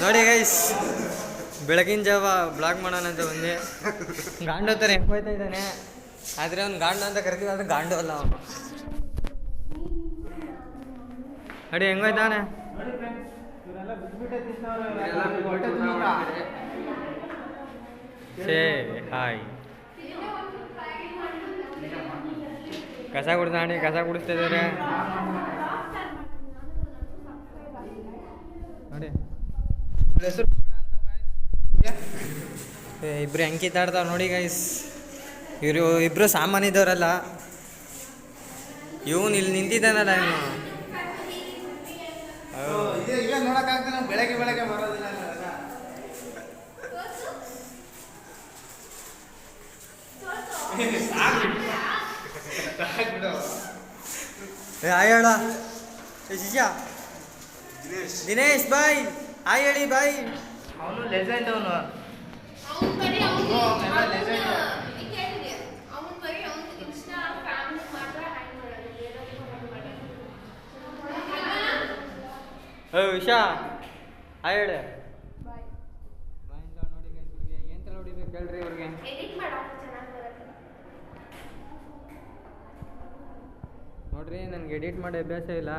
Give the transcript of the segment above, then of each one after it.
ನೋಡಿ ಗೈಸ್, ಬೆಳಗಿನ ಜಾವ ಬ್ಲಾಗ್ ಮಾಡೋಣ ಅಂತ ಬಂದು ಗಾಂಡು ಥರ ಹೆಂಗೆ ಹೋಯ್ತಾ ಇದ್ದಾನೆ. ಆದರೆ ಅವ್ನು ಗಾಂಡು ಅಂತ ಕರಿತೀವಿ, ಆದರೆ ಗಾಂಡು ಅಲ್ಲ ಅವನು. ಅಡಿ ಹೆಂಗೋಯ್ತಾನೆ. Say hi. ಕಸ ಗುಡಿಸ್ತಾನೆ, ಕಸ ಗುಡಿಸ್ತಾ ಇದ್ದಾರೆ ನೋಡಿ. ಇಬ್ರು ಹೆಂಗೆ ಕಿತ್ತಾಡ್ತಾವ ನೋಡಿ ಗೈಸ್. ಇವರು ಇಬ್ರು ಸಾಮಾನ್ಯದವರಲ್ಲ. ಇವನು ಇಲ್ಲಿ ನಿಂತಿದ್ದಾನಲ್ಲ, ಇವನು ನೋಡಕ್ಕಾಗ್ತಾನೆ. ಬೆಳಗ್ಗೆ ಬೆಳಗ್ಗೆ ಬರೋದಿಲ್ಲ. ಹಾಯ್ ಹೇಳ ಶಿಷ್ಯ ದಿನೇಶ್ ಬಾಯ್, ಹಾಯ್ ಹೇಳಿ ಬಾಯ್. ಅವನು ಲೆಜೆಂಡ್. ಅವನು ವಿಷಾ ಹಾಯ್ ಹೇಳಿ ಬಾಯ್. ನೋಡಿ ಇವ್ರಿಗೆ ಏನು ತರ ಹೊಡಿಬೇಕು ಹೇಳ್ರಿ. ಇವ್ರಿಗೆ ನೋಡ್ರಿ, ನನಗೆ ಎಡಿಟ್ ಮಾಡಿ ಅಭ್ಯಾಸ ಇಲ್ಲ.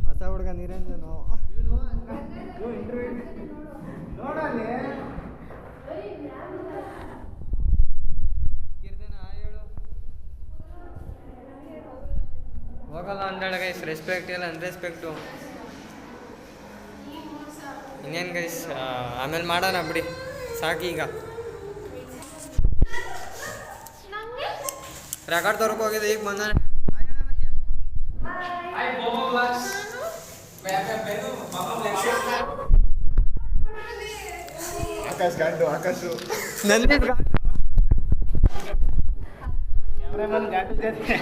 ಹೊಸ ಹುಡುಗ ನಿರಂಜನು ಕೀರ್ತನ ಹಾಯ್ ಹೇಳು. ಹೋಗಲ್ಲ ಅಂದಾಳ ಗೈಸ್. ರೆಸ್ಪೆಕ್ಟ್ ಇಲ್ಲ, ಅನ್ರೆಸ್ಪೆಕ್ಟು. ಇನ್ನೇನು ಗೈಸ್, ಆಮೇಲೆ ಮಾಡೋಣ ಬಿಡಿ, ಸಾಕೀಗ. ರೆಕಾರ್ಡ್ ತರಕ್ಕೆ ಹೋಗಿದೆ, ಈಗ ಬಂದಾನೆ. ಆಕಾಶ್ ಗಾಂಡು, ಆಕಾಶು ನಂದಿ ಕ್ಯಾಮ್ರಾಮನ್ ಗಾಂಡು ಜೊತೆ